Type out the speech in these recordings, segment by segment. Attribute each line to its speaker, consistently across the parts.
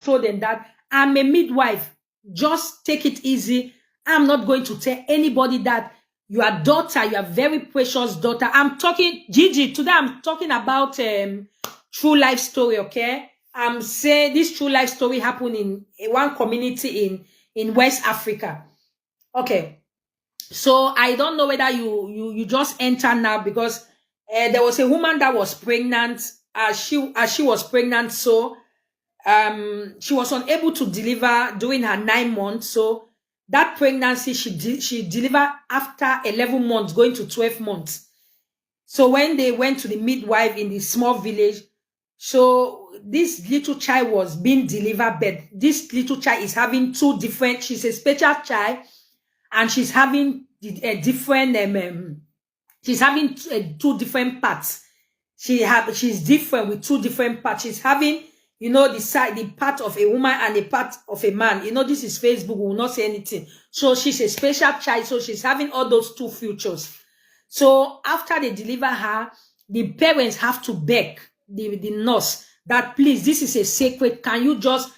Speaker 1: told them that I'm a midwife. Just take it easy. I'm not going to tell anybody that your daughter, your very precious daughter. I'm talking, Gigi, today I'm talking about true life story, okay? I'm saying this true life story happened in one community in West Africa. Okay. So I don't know whether you just enter now because there was a woman that was pregnant. As she was pregnant, so she was unable to deliver during her 9 months. So that pregnancy she delivered after 11 months, going to 12 months. So when they went to the midwife in the small village, so this little child was being delivered, but this little child is having two different. She's a special child, and she's having a different. She's having two different parts. She's different with two different parts. She's having, the part of a woman and a part of a man. This is Facebook. We will not say anything. So she's a special child. So she's having all those two futures. So after they deliver her, the parents have to beg the nurse that, please, this is a secret. Can you just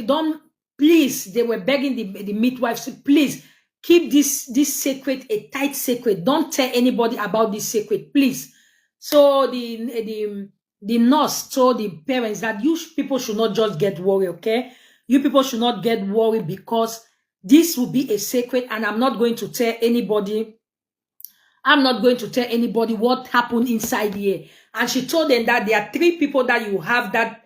Speaker 1: don't, please, they were begging the midwife, please, keep this secret a tight secret. Don't tell anybody about this secret, please. So the nurse told the parents that you people should not just get worried, okay? You people should not get worried because this will be a secret and I'm not going to tell anybody. I'm not going to tell anybody what happened inside here. And she told them that there are 3 people that you have that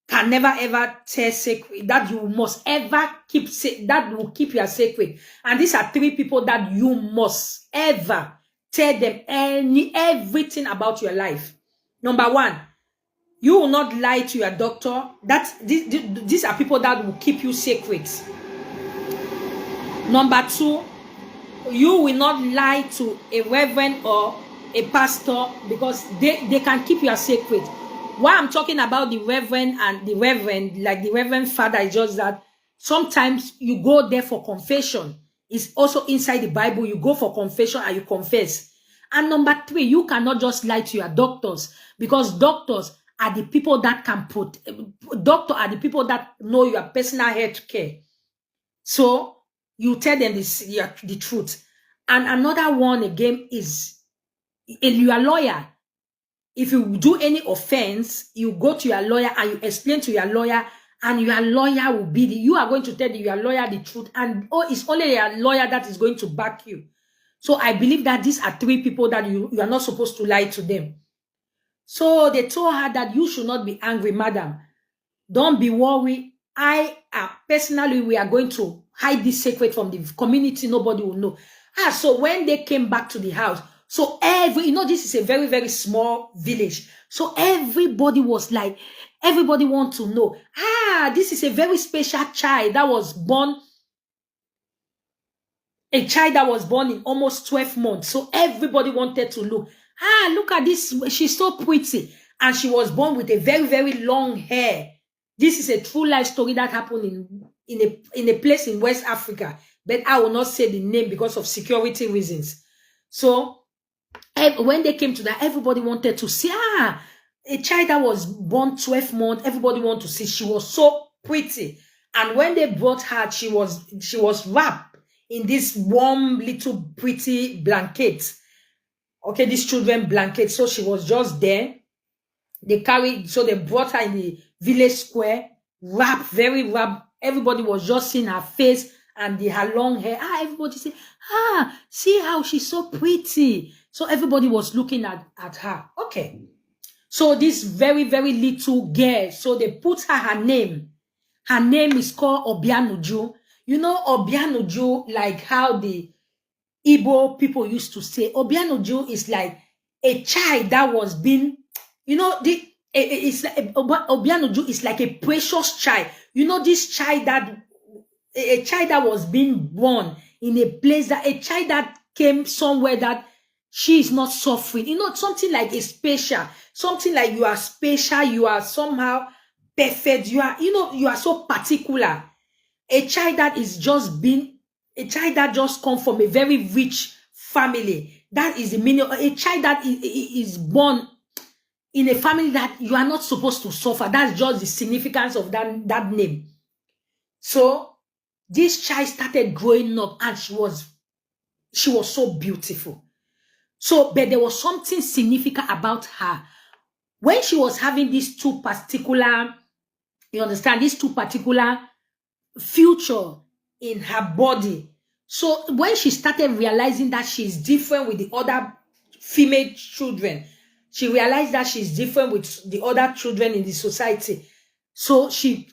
Speaker 1: can never ever tell secret, that you must ever keep, that will keep your secret. And these are 3 people that you must ever tell them everything about your life. Number 1, you will not lie to your doctor. These are people that will keep you secrets. Number 2, you will not lie to a reverend or a pastor because they can keep your secret. Why I'm talking about the reverend and the reverend, like the reverend father, is just that sometimes you go there for confession. It's also inside the Bible. You go for confession and you confess. And number 3, you cannot just lie to your doctors because doctors are the people that can doctors are the people that know your personal health care. So you tell them the truth. And another one again is your lawyer. If you do any offense, you go to your lawyer and you explain to your lawyer, and your lawyer will be you are going to tell your lawyer the truth, and it's only your lawyer that is going to back you. So I believe that these are 3 people that you are not supposed to lie to them. So they told her that you should not be angry, madam. Don't be worried. Personally, we are going to hide this secret from the community. Nobody will know. So when they came back to the house, so this is a very, very small village. So everybody was like, everybody wants to know, this is a very special child that was born, a child that was born in almost 12 months. So everybody wanted to look. Look at this. She's so pretty. And she was born with a very, very long hair. This is a true life story that happened in a place in West Africa. But I will not say the name because of security reasons. So when they came to that, everybody wanted to see, a child that was born 12 months, everybody wanted to see. She was so pretty. And when they brought her, she was wrapped in this warm, little, pretty blanket. Okay, this children blanket. So she was just there. They brought her in the village square, wrapped, very wrapped. Everybody was just seeing her face and her long hair. Everybody said, see how she's so pretty. So everybody was looking at her. Okay. So this very, very little girl, so they put her name. Her name is called Obianuju. You know Obianuju, like how the Igbo people used to say. Obianuju is like a child that was being, Obianuju is like a precious child. This child a child that was being born in a place a child that came somewhere that she is not suffering. Something like a special, something like you are special, you are somehow perfect, you are so particular. A child that is just a child that just come from a very rich family. That is the meaning. A child that is born in a family that you are not supposed to suffer. That's just the significance of that name. So this child started growing up and she was so beautiful. So, but there was something significant about her. When she was having these two particular, you understand, these two particular future in her body. So when she started realizing that she's different with the other female children, she realized that she's different with the other children in the society. So she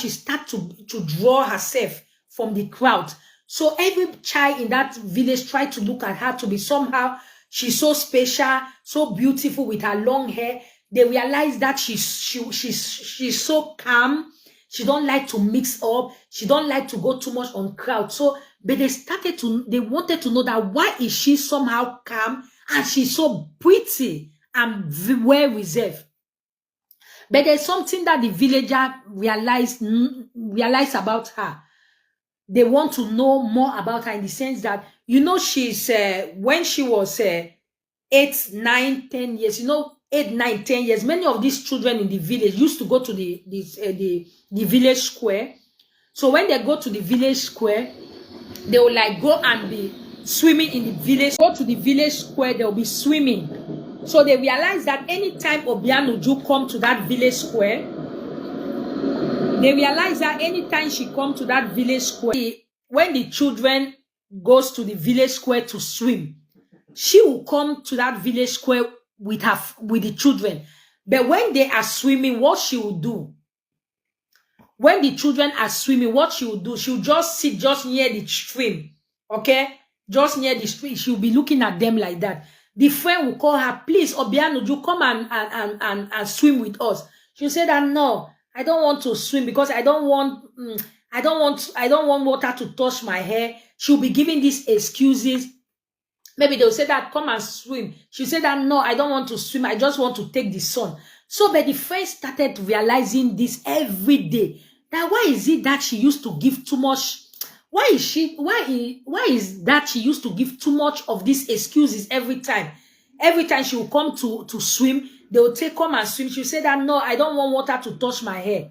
Speaker 1: started to draw herself from the crowd. So every child in that village tried to look at her to be somehow, she's so special, so beautiful with her long hair. They realized that she's so calm. She don't like to mix up. She don't like to go too much on crowd. So, but they wanted to know that why is she somehow calm and she's so pretty and well reserved. But there's something that the villager realized about her. They want to know more about her in the sense that, you know, she's, when she was 8, 9, 10 years, you know, 8, 9, 10 years, many of these children in the village used to go to the village square. So when they go to the village square, they will like go and be swimming in the village. Go to the village square, they'll be swimming. So they realize that anytime Obianuju come to that village square, they realize that anytime she come to that village square, when the children goes to the village square to swim, she will come to that village square with the children. But when they are swimming, what she will do? When the children are swimming, what she will do? She will just sit just near the stream. Okay? Just near the stream. She will be looking at them like that. The friend will call her, please, Obianuju, come and swim with us. She'll say that, no, I don't want to swim because I don't want water to touch my hair. She'll be giving these excuses. Maybe they'll say that, come and swim. She'll say that, no, I don't want to swim. I just want to take the sun. So, but the friend started realizing this every day. That why is it that she used to give too much? Why is that she used to give too much of these excuses every time? Every time she will come to swim, they will say, come and swim. She'll say that, no, I don't want water to touch my hair.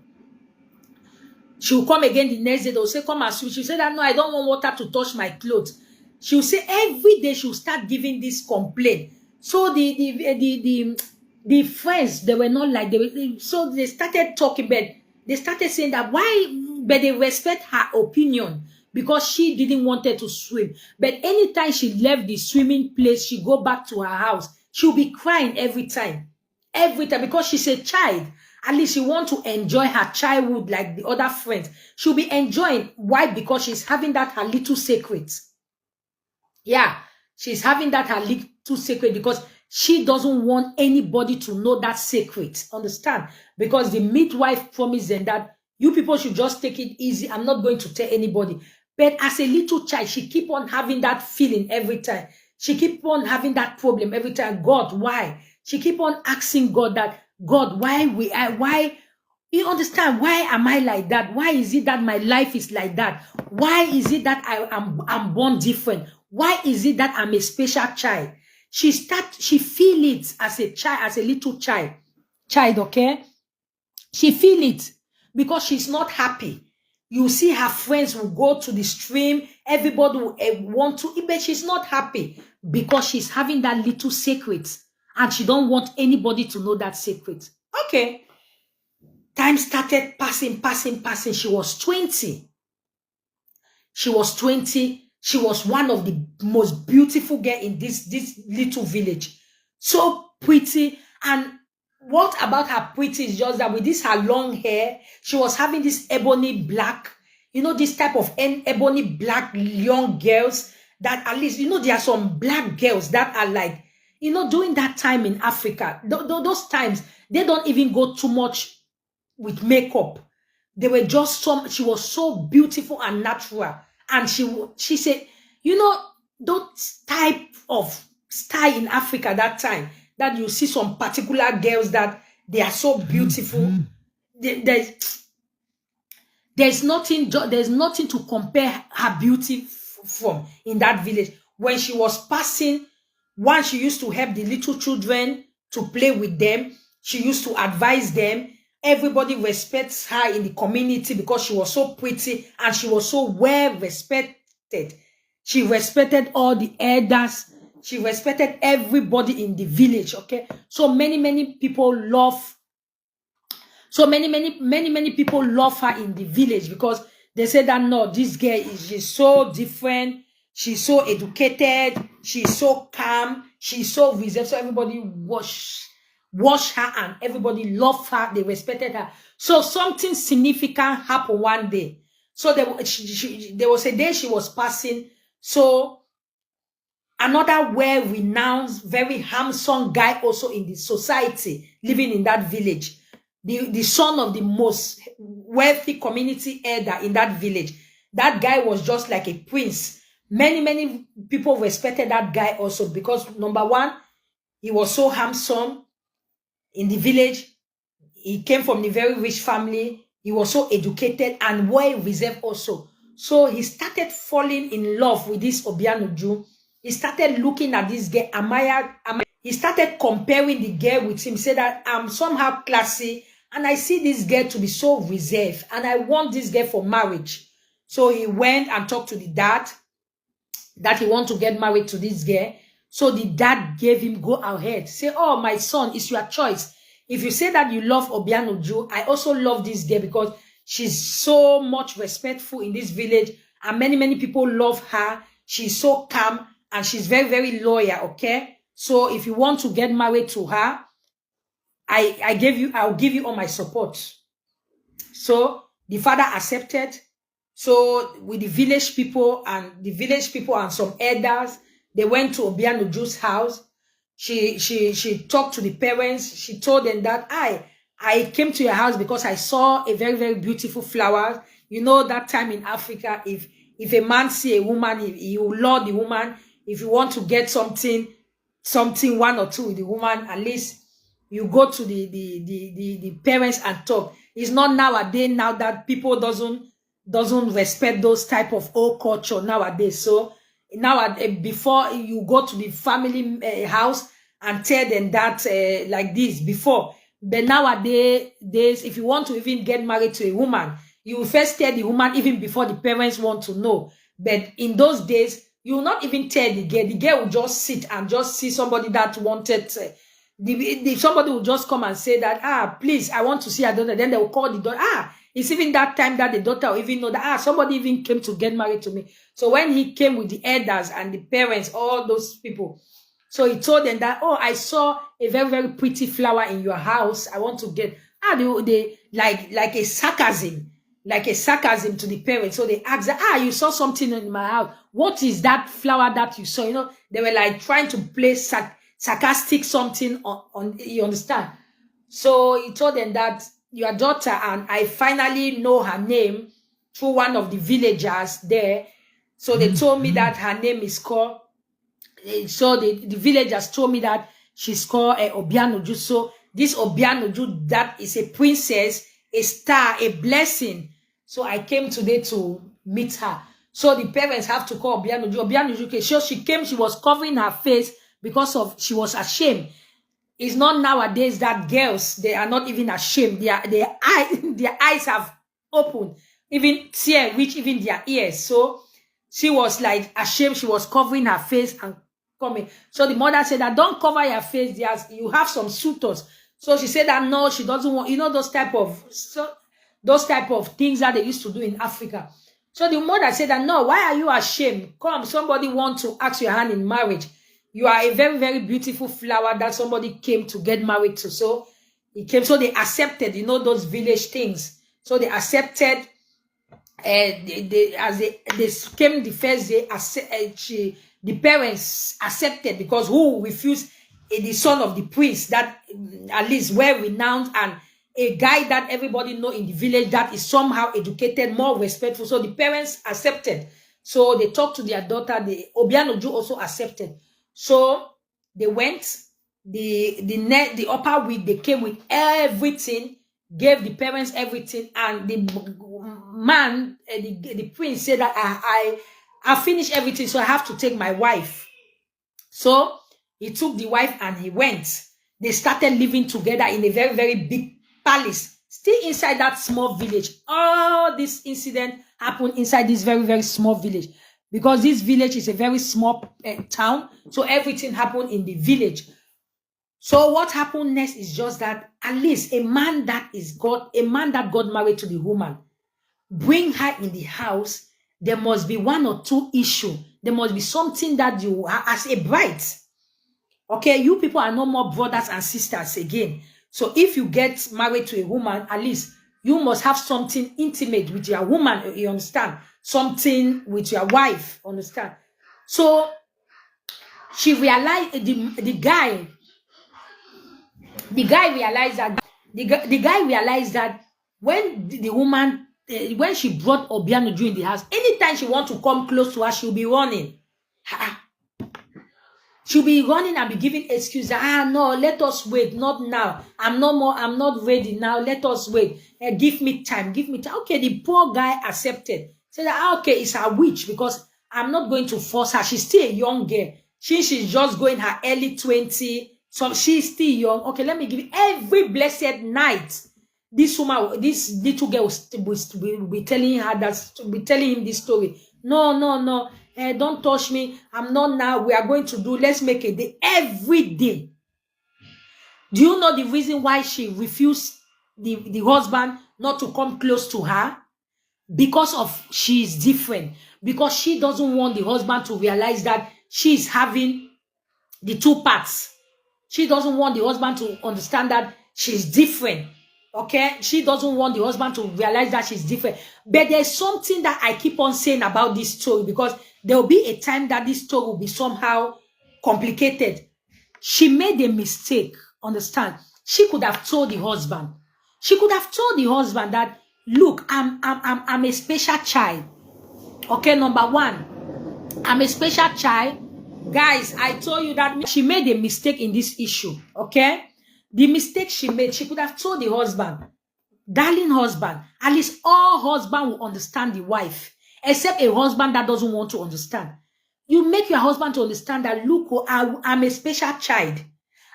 Speaker 1: She will come again the next day. They'll say, come and swim. She'll say that, no, I don't want water to touch my clothes. She'll say every day she'll start giving this complaint. So the friends, they were not like, so they started talking, but they started saying that but they respect her opinion because she didn't want her to swim. But anytime she left the swimming place, she go back to her house, she'll be crying every time because she's a child. At least she want to enjoy her childhood like the other friends. She'll be enjoying. Why? Because she's having that her little secret. Yeah, she's having that her little secret because she doesn't want anybody to know that secret. Understand? Because the midwife promised them that you people should just take it easy. I'm not going to tell anybody. But as a little child, she keep on having that feeling every time. She keep on having that problem every time. God, why? She keep on asking God that, God, why? You understand? Why am I like that? Why is it that my life is like that? Why is it that I'm born different? Why is it that I'm a special child? She feel it as a child, as a little child, okay? She feel it because she's not happy. You see her friends will go to the stream. Everybody will want to, but she's not happy because she's having that little secret and she don't want anybody to know that secret. Okay. Time started passing. She was 20. She was 20. She was one of the most beautiful girl in this little village. So pretty. And what about her pretty is just that with this her long hair, she was having this ebony black, you know, this type of ebony black young girls that at least, you know, there are some black girls that are like, you know, during that time in Africa, those times, they don't even go too much with makeup. They were just she was so beautiful and natural. And she said, you know, those type of style in Africa that time, that you see some particular girls that they are so beautiful. There's nothing to compare her beauty from in that village. When she was passing, one, she used to help the little children to play with them. She used to advise them. Everybody respects her in the community because she was so pretty and she was so well respected. She respected all the elders. She respected everybody in the village. Okay. So many people love. So many people love her in the village because they say that no, this girl is she's so different. She's so educated. She's so calm. She's so reserved. So everybody wash her and everybody loved her. They respected her. So something significant happened one day. So there was a day she was passing. So another well-renowned, very handsome guy also in the society living in that village. The son of the most wealthy community elder in that village. That guy was just like a prince. Many people respected that guy also because number one, he was so handsome in the village. He came from a very rich family. He was so educated and well reserved also. So he started falling in love with this Obianuju. He started looking at this girl, He started comparing the girl with him, said that I'm somehow classy and I see this girl to be so reserved and I want this girl for marriage. So he went and talked to the dad that he want to get married to this girl. So the dad gave him go ahead. Say, oh, my son, it's your choice. If you say that you love Obianuju, I also love this girl because she's so much respectful in this village and many people love her. She's so calm and she's very loyal, okay? So if you want to get married to her, I'll give you all my support. So the father accepted. So with the village people and some elders, they went to Obianuju's house. She talked to the parents. She told them that I came to your house because I saw a very beautiful flower. You know that time in Africa, if a man see a woman, he will love the woman. If you want to get something one or two with the woman, at least you go to the parents and talk. It's not nowadays now that people doesn't respect those type of old culture nowadays. So nowadays, before you go to the family house and tell them that like this before, but nowadays, if you want to even get married to a woman, you will first tell the woman even before the parents want to know. But in those days, you will not even tell the girl. The girl will just sit and just see somebody that wanted. Somebody will just come and say that, please, I want to see her daughter. Then they will call the daughter. It's even that time that the daughter will even know that, somebody even came to get married to me. So when he came with the elders and the parents, all those people, so he told them that, I saw a very pretty flower in your house. I want to get, they like a sarcasm to the parents. So they asked, you saw something in my house. What is that flower that you saw? You know, they were like trying to play sarcastic something on, you understand? So he told them that your daughter, and I finally know her name through one of the villagers there. So they told me that her name is called, so the villagers told me that she's called Obianuju. So this Obianuju, that is a princess, a star, a blessing. So I came today to meet her. So the parents have to call Obianuju. Obianuju, so she came, she was covering her face because she was ashamed. It's not nowadays that girls, they are not even ashamed. Their eyes have opened, even tear reach even their ears. So she was like ashamed. She was covering her face and coming. So the mother said that don't cover your face. You have some suitors. So she said that no, she doesn't want, those type of things that they used to do in Africa. So the mother said that no, why are you ashamed? Come, somebody wants to ask your hand in marriage. You are a very beautiful flower that somebody came to get married to. So he came, so they accepted, those village things. So they accepted, as they came the first day, the parents accepted, because who refused the son of the prince that at least well-renowned and a guy that everybody know in the village that is somehow educated, more respectful. So the parents accepted. So they talked to their daughter. The Obianuju also accepted. So they went, the upper week, they came with everything, gave the parents everything, and the man, the prince said that I finished everything, so I have to take my wife. So he took the wife and he went. They started living together in a very, very big palace, still inside that small village. All this incident happened inside this very, very small village, because this village is a very small town. So everything happened in the village. So what happened next is just that at least a man that got married to the woman, bring her in the house. There must be one or two issues. There must be something that you are as a bride. Okay, you people are no more brothers and sisters again. So if you get married to a woman, at least you must have something intimate with your woman, you understand? Something with your wife, understand? So she realized, the guy realized that the guy realized that when the woman when she brought Obiano in the house, anytime she want to come close to her, she'll be running. She'll be running and be giving excuses. No, let us wait. Not now. I'm not ready now. Let us wait. Give me time. Give me time. Okay, the poor guy accepted. Said, okay, it's a witch, because I'm not going to force her. She's still a young girl. She's just going her early 20s. So she's still young. Okay, let me give you every blessed night. This woman, this little girl will be telling her that, be telling him this story. No. Don't touch me. I'm not now. We are going to do, let's make a day. Every day. Do you know the reason why she refused the husband not to come close to her? Because of she is different. Because she doesn't want the husband to realize that she is having the two parts. She doesn't want the husband to understand that she's different. Okay? She doesn't want the husband to realize that she's different. But there's something that I keep on saying about this story, because there will be a time that this story will be somehow complicated. She made a mistake. Understand? She could have told the husband. She could have told the husband that, look, I'm a special child. Okay, number one, I'm a special child. Guys, I told you that she made a mistake in this issue. Okay? The mistake she made, she could have told the husband, darling husband, at least all husband will understand the wife, except a husband that doesn't want to understand. You make your husband to understand that, look, I'm a special child.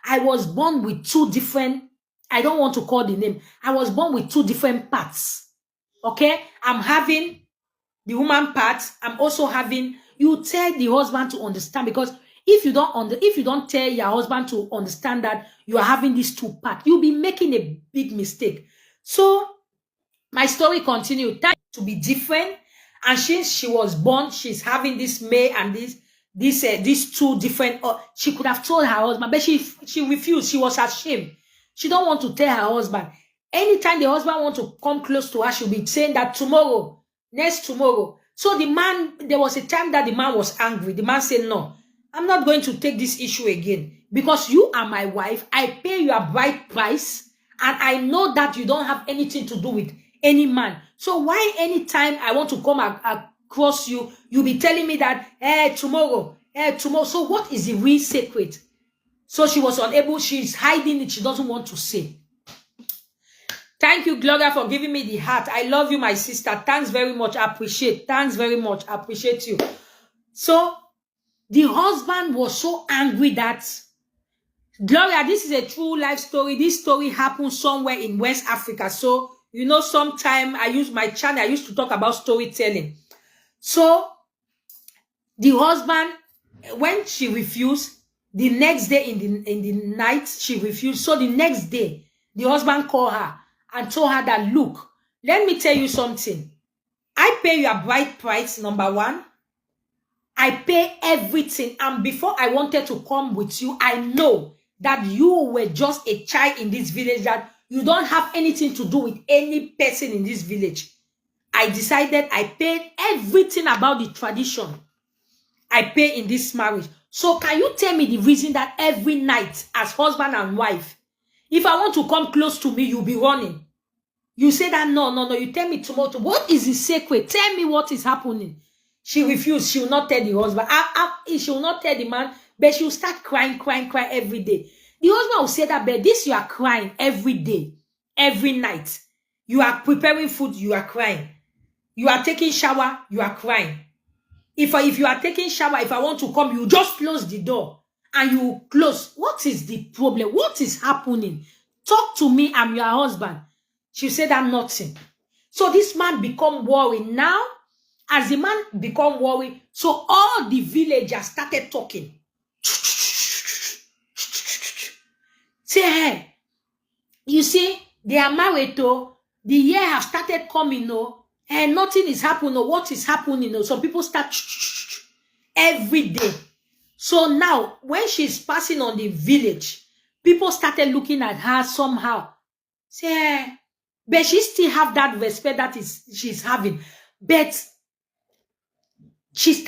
Speaker 1: I was born with two different, I don't want to call the name. I was born with two different parts. Okay? I'm having the woman part. I'm also having, you tell the husband to understand, because if you don't tell your husband to understand that you are having these two parts, you'll be making a big mistake. So my story continued. Time to be different, and since she was born, she's having this male and these two different. She could have told her husband, but she refused. She was ashamed. She don't want to tell her husband. Anytime the husband want to come close to her, she'll be saying that tomorrow, next tomorrow. So the man, there was a time that the man was angry. The man said, no, I'm not going to take this issue again, because you are my wife. I pay your bride price, and I know that you don't have anything to do with any man. So why anytime I want to come across you, you'll be telling me that, tomorrow. So what is the real secret? So she was unable, she's hiding it. She doesn't want to say. Thank you, Gloria, for giving me the heart. I love you, my sister. Thanks very much. I appreciate. Thanks very much. I appreciate you. So the husband was so angry that, Gloria, this is a true life story. This story happened somewhere in West Africa. So, you know, sometime I use my channel, I used to talk about storytelling. So the husband, when she refused, the next day in the night, she refused. So the next day, the husband called her and told her that, look, let me tell you something. I pay your bride price, number one. I pay everything. And before I wanted to come with you, I know that you were just a child in this village, that you don't have anything to do with any person in this village. I decided I paid everything about the tradition. I pay in this marriage. So can you tell me the reason that every night as husband and wife, if I want to come close to me, you'll be running? You say that, no. You tell me tomorrow. What is the secret? Tell me what is happening. She refused. She will not tell the husband. She will not tell the man, but she will start crying every day. The husband will say that, but this you are crying every day, every night. You are preparing food, you are crying. You are taking shower, you are crying. If you are taking shower, if I want to come, you just close the door. and you close. What is the problem? What is happening? Talk to me. I'm your husband. She said, I'm nothing. So this man become worried. Now, as the man become worried, so all the villagers started talking. Say, hey, you see, they are married to, the year have started coming, no, and nothing is happening. What is happening? No? Some people start every day. So now, when she's passing on the village, people started looking at her somehow. Say, but she still have that respect that is she's having. But she started